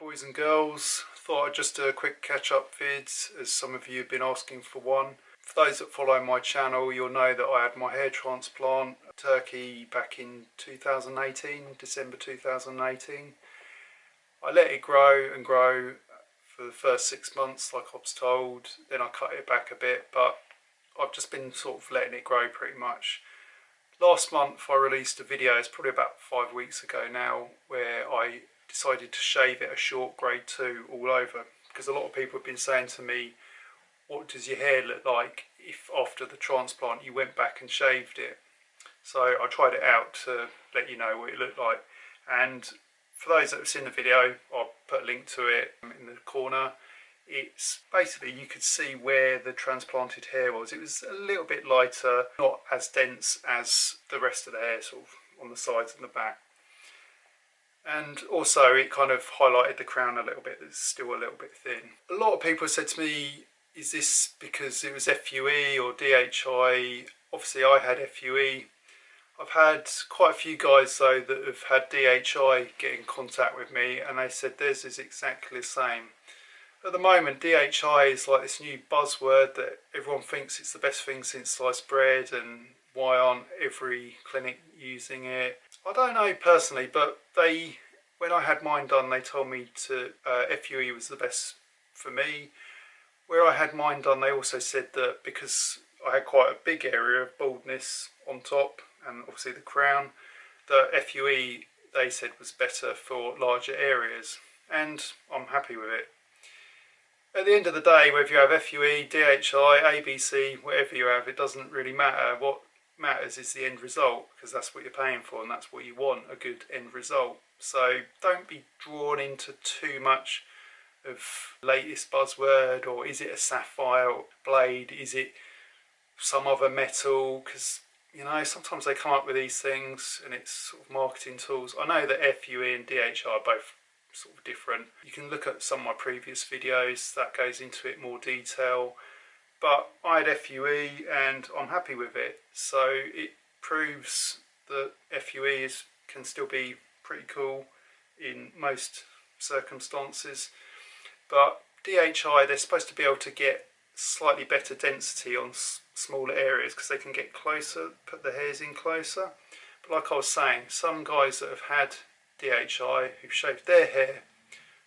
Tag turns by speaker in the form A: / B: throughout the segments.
A: boys and girls, thought I'd just do a quick catch-up vid as some of you have been asking for one. For those that follow my channel, you'll know that I had my hair transplant in Turkey back in 2018, December 2018. I let it grow and grow for the first 6 months like I was told, then I cut it back a bit, but I've just been sort of letting it grow pretty much. Last month I released a video, it's probably about 5 weeks ago now, where I decided to shave it a short grade 2 all over, because a lot of people have been saying to me, what does your hair look like if after the transplant you went back and shaved it? So I tried it out to let you know what it looked like, and for those that have seen the video, I'll put a link to it in the corner. It's basically, you could see where the transplanted hair was. It was a little bit lighter, not as dense as the rest of the hair, sort of on the sides and the back. And also it kind of highlighted the crown a little bit. It's still a little bit thin. A lot of people said to me, is this because it was FUE or DHI? Obviously I had FUE. I've had quite a few guys though that have had DHI get in contact with me, and they said theirs is exactly the same. At the moment, DHI is like this new buzzword that everyone thinks it's the best thing since sliced bread, and why aren't every clinic using it? I don't know personally, but when I had mine done, they told me FUE was the best for me. Where I had mine done, they also said that because I had quite a big area of baldness on top, and obviously the crown, the FUE they said was better for larger areas, and I'm happy with it. At the end of the day, whether you have FUE, DHI, ABC, whatever you have, it doesn't really matter. What matters is the end result, because that's what you're paying for and that's what you want, a good end result. So don't be drawn into too much of latest buzzword, or is it a sapphire blade, is it some other metal, because you know sometimes they come up with these things and it's sort of marketing tools. I know that FUE and DHI are both sort of different. You can look at some of my previous videos that goes into it more detail, but I had FUE and I'm happy with it. So it proves that FUE can still be pretty cool in most circumstances, but DHI, they're supposed to be able to get slightly better density on smaller areas because they can get closer, put the hairs in closer. But like I was saying, some guys that have had DHI who've shaved their hair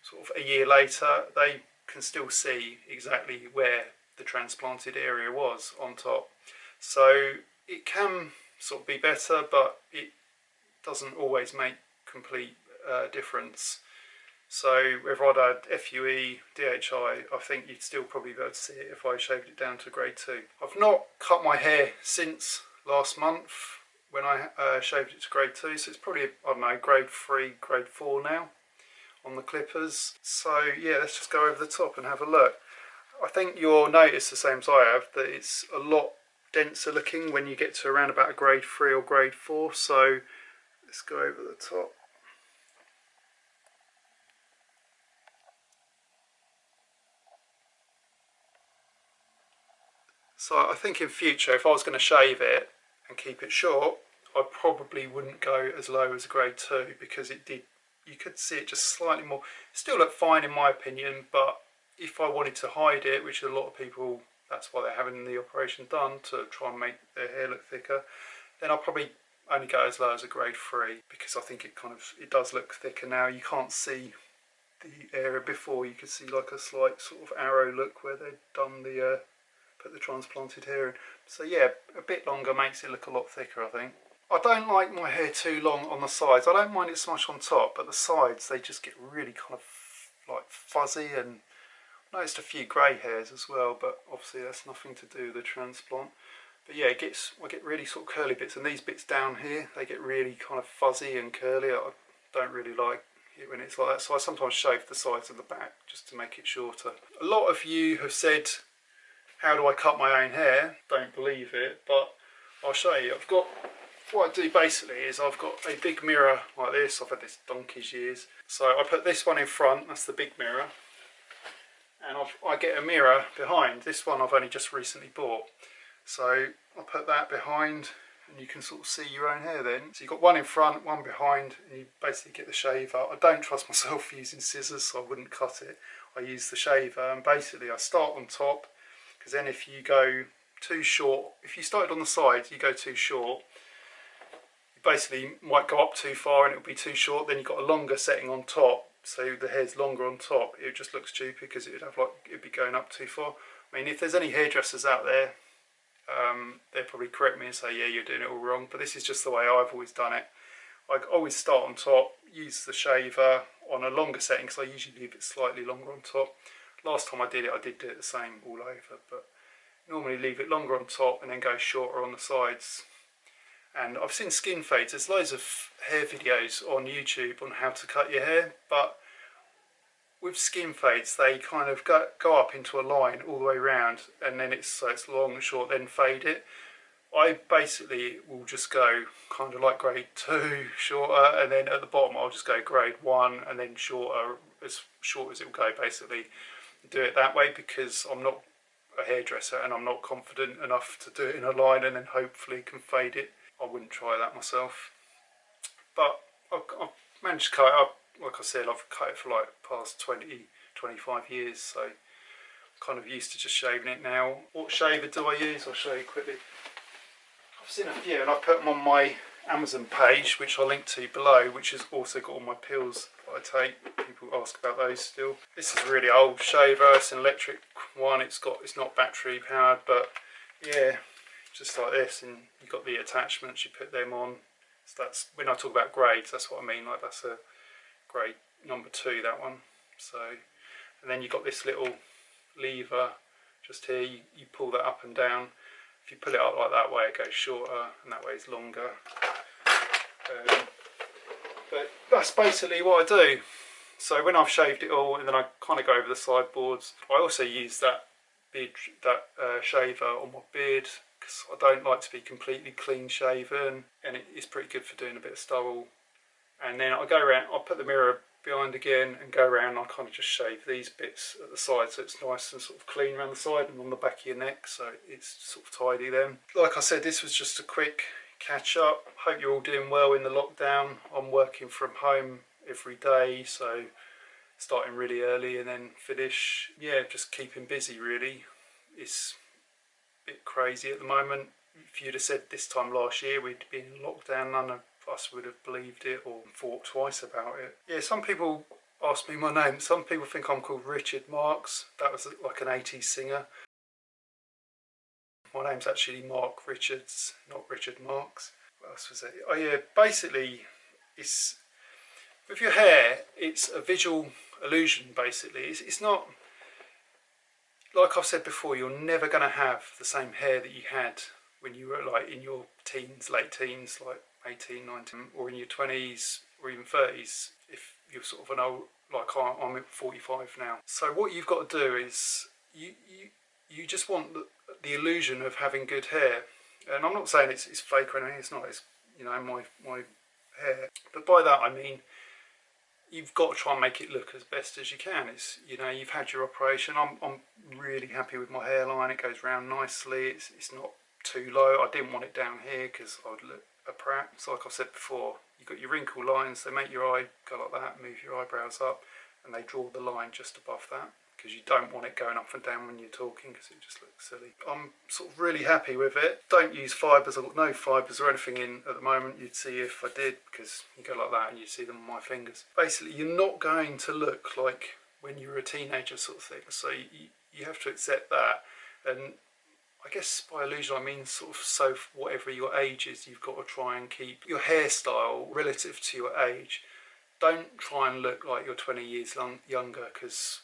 A: sort of a year later, they can still see exactly where the transplanted area was on top. So it can sort of be better, but it doesn't always make complete difference. So whether I'd had FUE, DHI, I think you'd still probably be able to see it if I shaved it down to grade 2. I've not cut my hair since last month when I shaved it to grade 2, so it's probably, I don't know, grade 3, grade 4 now on the clippers. So yeah, let's just go over the top and have a look. I think you'll notice the same as I have, that it's a lot denser looking when you get to around about a grade 3 or grade 4. So let's go over the top. So I think in future, if I was going to shave it and keep it short, I probably wouldn't go as low as grade 2, because you could see it just slightly more. It still looked fine in my opinion, but if I wanted to hide it, which a lot of people, that's why they're having the operation done, to try and make their hair look thicker, then I'll probably only go as low as a grade 3, because I think it does look thicker now. You can't see the area before. You could see like a slight sort of arrow look where they'd done the put the transplanted hair in. So yeah, a bit longer makes it look a lot thicker, I think. I don't like my hair too long on the sides. I don't mind it so much on top, but the sides, they just get really kind of like fuzzy, and I noticed a few grey hairs as well, but obviously that's nothing to do with the transplant. But yeah, I get really sort of curly bits, and these bits down here, they get really kind of fuzzy and curly. I don't really like it when it's like that, so I sometimes shave the sides and the back just to make it shorter. A lot of you have said, how do I cut my own hair? Don't believe it, but I'll show you. What I do basically is I've got a big mirror like this. I've had this donkey's years. So I put this one in front, that's the big mirror. And I get a mirror behind. This one I've only just recently bought. So I put that behind and you can sort of see your own hair then. So you've got one in front, one behind, and you basically get the shaver. I don't trust myself using scissors, so I wouldn't cut it. I use the shaver, and basically I start on top, because then if you go too short, if you started on the sides, you go too short, you basically might go up too far and it'll be too short. Then you've got a longer setting on top, so the hair's longer on top. It would just look stupid because it'd be going up too far. I mean, if there's any hairdressers out there, they'll probably correct me and say, yeah, you're doing it all wrong, but this is just the way I've always done it. I always start on top, use the shaver on a longer setting, because I usually leave it slightly longer on top. Last time I did it the same all over, but normally leave it longer on top and then go shorter on the sides. And I've seen skin fades. There's loads of hair videos on YouTube on how to cut your hair, but with skin fades they kind of go up into a line all the way around, and then it's long and short, then fade it. I basically will just go kind of like grade 2 shorter, and then at the bottom I'll just go grade 1 and then shorter, as short as it will go, basically. Do it that way because I'm not a hairdresser and I'm not confident enough to do it in a line and then hopefully can fade it. I wouldn't try that myself. But I've managed to cut it up. Like I said, I've cut it for like past 20-25 years, so I'm kind of used to just shaving it now. What shaver do I use? I'll show you quickly. I've seen a few and I've put them on my Amazon page, which I'll link to below, which has also got all my pills that I take. People ask about those still. This is a really old shaver. It's an electric one. It's not battery powered, but yeah, just like this. And you've got the attachments. You put them on. So that's when I talk about grades. That's what I mean. Like that's a grade number 2. That one. So, and then you've got this little lever just here. You pull that up and down. If you pull it up like that way, it goes shorter, and that way it's longer. But that's basically what I do. So when I've shaved it all, and then I kind of go over the sideboards, I also use that shaver on my beard, because I don't like to be completely clean shaven, and it's pretty good for doing a bit of stubble. And then I go around, I put the mirror behind again and go around, and I kind of just shave these bits at the side so it's nice and sort of clean around the side and on the back of your neck, so it's sort of tidy then. Like I said, this was just a quick catch up. Hope you're all doing well in the lockdown. I'm working from home every day, so starting really early and then finish. Yeah, just keeping busy really. It's a bit crazy at the moment. If you'd have said this time last year we'd been in lockdown, none of us would have believed it or thought twice about it. Yeah, some people ask me my name. Some people think I'm called Richard Marx. That was like an 80s singer. My name's actually Mark Richards, not Richard Marx. What else was it? Oh yeah, basically it's with your hair, it's a visual illusion basically. It's not, like I've said before, you're never going to have the same hair that you had when you were like in your teens, late teens, like 18, 19, or in your 20s or even 30s, if you're sort of an old, like I'm 45 now. So what you've got to do is you just want the illusion of having good hair. And I'm not saying it's fake or anything, it's not, it's, you know, my hair. But by that I mean you've got to try and make it look as best as you can. It's, you know, you've had your operation. I'm really happy with my hairline. It goes round nicely. It's not too low. I didn't want it down here because I would look a prat. So like I said before, you've got your wrinkle lines. They make your eye go like that, move your eyebrows up, and they draw the line just above that, because you don't want it going up and down when you're talking, because it just looks silly. I'm sort of really happy with it. Don't use fibres. I've got no fibres or anything in at the moment. You'd see if I did, because you go like that and you see them on my fingers. Basically, you're not going to look like when you were a teenager sort of thing. So you have to accept that. And I guess by illusion I mean sort of, so whatever your age is, you've got to try and keep your hairstyle relative to your age. Don't try and look like you're 20 years younger, because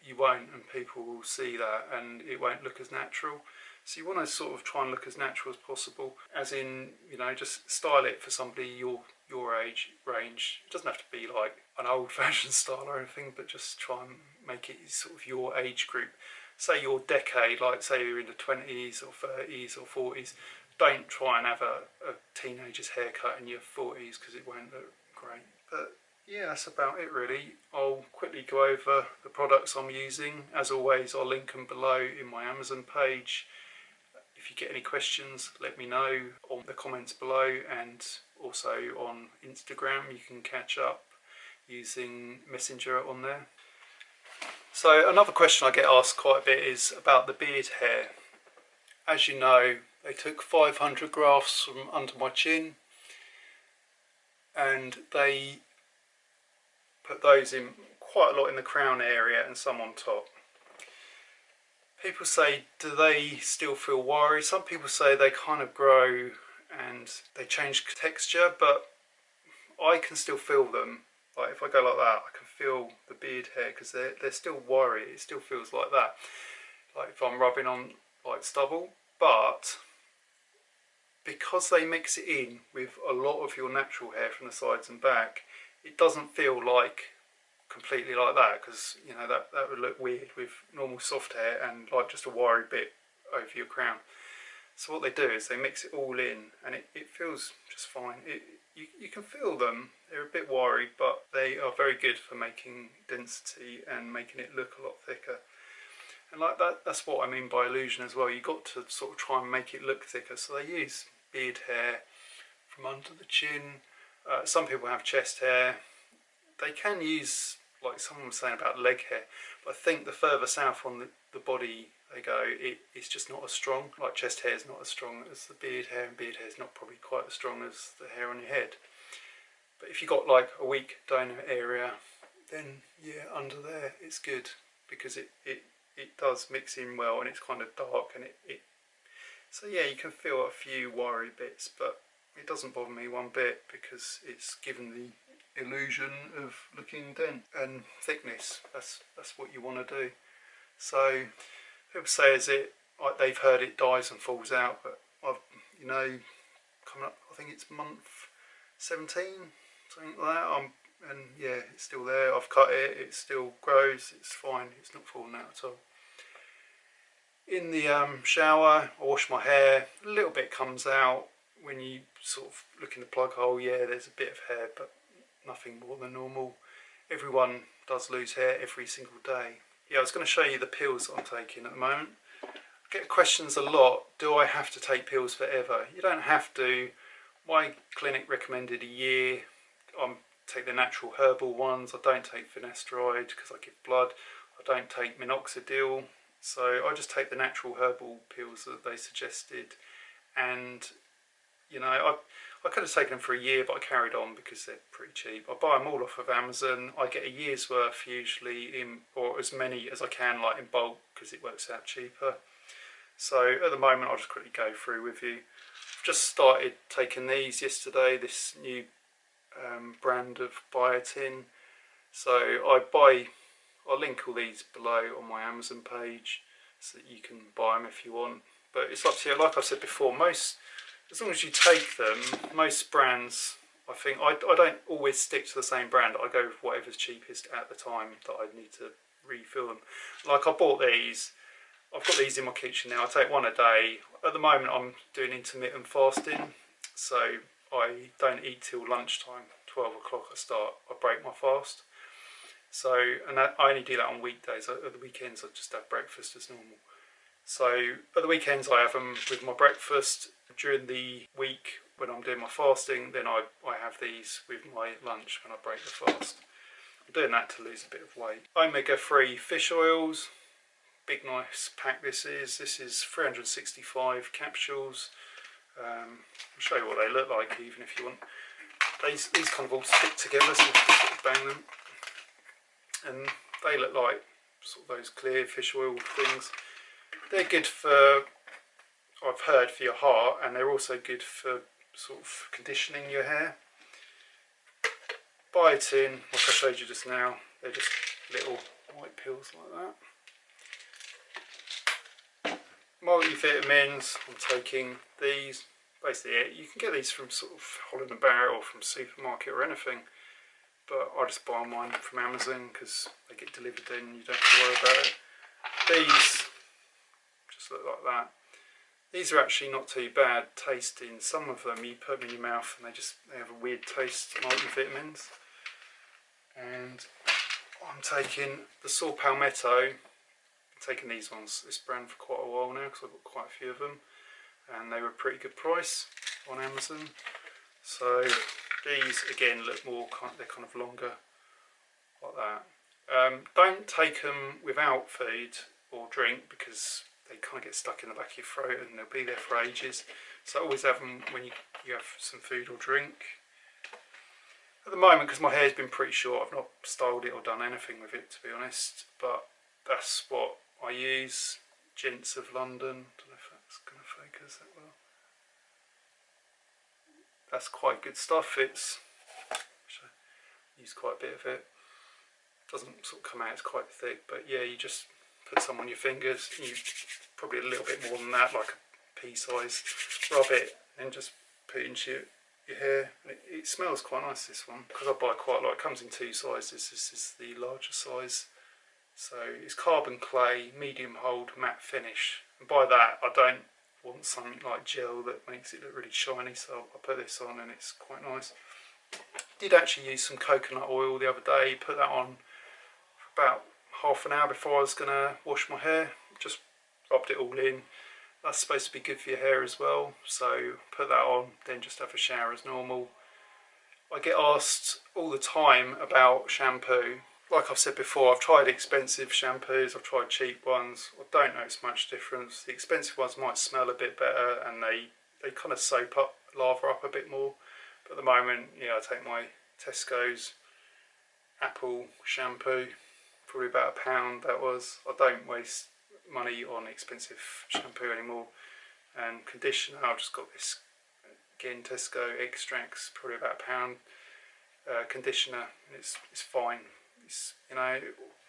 A: you won't, and people will see that and it won't look as natural. So you want to sort of try and look as natural as possible, as in, you know, just style it for somebody your age range. It doesn't have to be like an old-fashioned style or anything, but just try and make it sort of your age group. Say your decade, like say you're in the 20s or 30s or 40s, don't try and have a teenager's haircut in your 40s, because it won't look great. But yeah, that's about it really. I'll quickly go over the products I'm using. As always, I'll link them below in my Amazon page. If If you get any questions, let me know on the comments below, and also on Instagram you can catch up using Messenger on there. So another question I get asked quite a bit is about the beard hair. As you know, they took 500 grafts from under my chin and they put those in quite a lot in the crown area and some on top. People say, do they still feel wiry? Some people say they kind of grow and they change texture, but I can still feel them. Like if I go like that, I can feel the beard hair because they're still wiry. It still feels like that, like if I'm rubbing on like stubble. But because they mix it in with a lot of your natural hair from the sides and back, it doesn't feel like completely like that, because you know that would look weird with normal soft hair and like just a wiry bit over your crown. So what they do is they mix it all in and it feels just fine. You can feel them, they're a bit wiry, but they are very good for making density and making it look a lot thicker. And like that's what I mean by illusion as well. You've got to sort of try and make it look thicker. So they use beard hair from under the chin. Some people have chest hair. They can use, like someone was saying about leg hair, but I think the further south on the body they go, it's just not as strong. Like chest hair is not as strong as the beard hair, and beard hair is not probably quite as strong as the hair on your head. But if you've got like a weak donor area, then yeah, under there it's good, because it does mix in well and it's kind of dark, and so yeah, you can feel a few wiry bits, but it doesn't bother me one bit because it's given the illusion of looking dent and thickness. That's what you want to do. So people say, is it like they've heard it dies and falls out, but I've, you know, coming up, I think it's month 17, something like that, and yeah, it's still there. I've cut it, it still grows, it's fine, it's not falling out at all. In the shower, I wash my hair, a little bit comes out. When you sort of look in the plug hole, yeah, there's a bit of hair, but nothing more than normal. Everyone does lose hair every single day. Yeah, I was going to show you the pills that I'm taking at the moment. I get questions a lot, do I have to take pills forever? You don't have to. My clinic recommended a year. I take the natural herbal ones. I don't take finasteride because I give blood. I don't take minoxidil. So I just take the natural herbal pills that they suggested. And you know, I could have taken them for a year, but I carried on because they're pretty cheap. I buy them all off of Amazon. I get a year's worth usually, or as many as I can, like in bulk, because it works out cheaper. So at the moment, I'll just quickly go through with you. I've just started taking these yesterday, this new brand of biotin. So I'll link all these below on my Amazon page so that you can buy them if you want. But it's up to you. Like I said before, as long as you take them, most brands, I think, I don't always stick to the same brand. I go with whatever's cheapest at the time that I need to refill them. Like I bought these, I've got these in my kitchen now. I take one a day. At the moment I'm doing intermittent fasting, so I don't eat till lunchtime, 12 o'clock I break my fast. So, and I only do that on weekdays. At the weekends I just have breakfast as normal. So at the weekends I have them with my breakfast. During the week when I'm doing my fasting, then I have these with my lunch when I break the fast. I'm doing that to lose a bit of weight. Omega-3 fish oils, big nice pack this is. This is 365 capsules. I'll show you what they look like even if you want. These kind of all stick together, so you can sort of bang them. And they look like sort of those clear fish oil things. They're good for, I've heard, for your heart, and they're also good for sort of conditioning your hair. Biotin, like I showed you just now, they're just little white pills like that. Multivitamins, I'm taking these. Basically, you can get these from sort of Holland & Barrett or from supermarket or anything, but I just buy mine from Amazon because they get delivered in, you don't have to worry about it. These just look like that. These are actually not too bad tasting. Some of them you put them in your mouth and they have a weird taste, multivitamins. And I'm taking the Saw Palmetto. I've taken these ones, this brand, for quite a while now because I've got quite a few of them. and they were a pretty good price on Amazon. So these again look more they're kind of longer like that. Don't take them without food or drink because they kind of get stuck in the back of your throat and they'll be there for ages. So always have them when you have some food or drink. At the moment, because my hair's been pretty short, I've not styled it or done anything with it, to be honest, but that's what I use. Gents of London. I don't know if that's going to focus that well. That's quite good stuff. I use quite a bit of it. Doesn't sort of come out, it's quite thick, but yeah, you just put some on your fingers. You probably a little bit more than that, like a pea size. Rub it and just put it into your hair. It smells quite nice, this one, because I buy quite a lot. It comes in 2 sizes. This is the larger size. So it's carbon clay, medium hold, matte finish. And by that, I don't want something like gel that makes it look really shiny, so I put this on and it's quite nice. Did actually use some coconut oil the other day, put that on for about half an hour before I was going to wash my hair. Just rubbed it all in. That's supposed to be good for your hair as well, so put that on, then just have a shower as normal. I get asked all the time about shampoo. Like I've said before, I've tried expensive shampoos, I've tried cheap ones. I don't notice much difference. The expensive ones might smell a bit better and they kind of soap up, lather up a bit more. But at the moment, yeah, I take my Tesco's Apple shampoo, probably about £1 that was. I don't waste money on expensive shampoo anymore. And conditioner, I've just got this, again, Tesco Extracts, probably about £1. Conditioner, it's fine. It's, you know,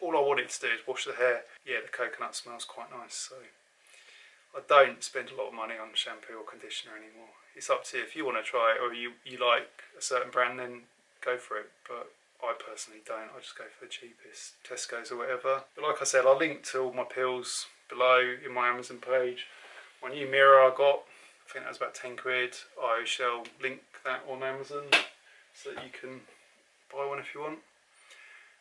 A: all I wanted to do is wash the hair. Yeah, the coconut smells quite nice, so I don't spend a lot of money on shampoo or conditioner anymore. It's up to you. If you want to try it or you like a certain brand, then go for it, but I personally don't. I just go for the cheapest, Tesco's or whatever. But like I said, I'll link to all my pills below in my Amazon page. My new mirror I got, I think that was about 10 quid. I shall link that on Amazon so that you can buy one if you want.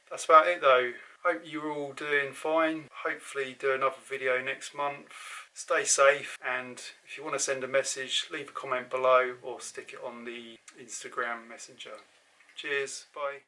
A: That's about it though. Hope you're all doing fine. Hopefully do another video next month. Stay safe, and if you want to send a message, leave a comment below or stick it on the Instagram messenger. Cheers, bye.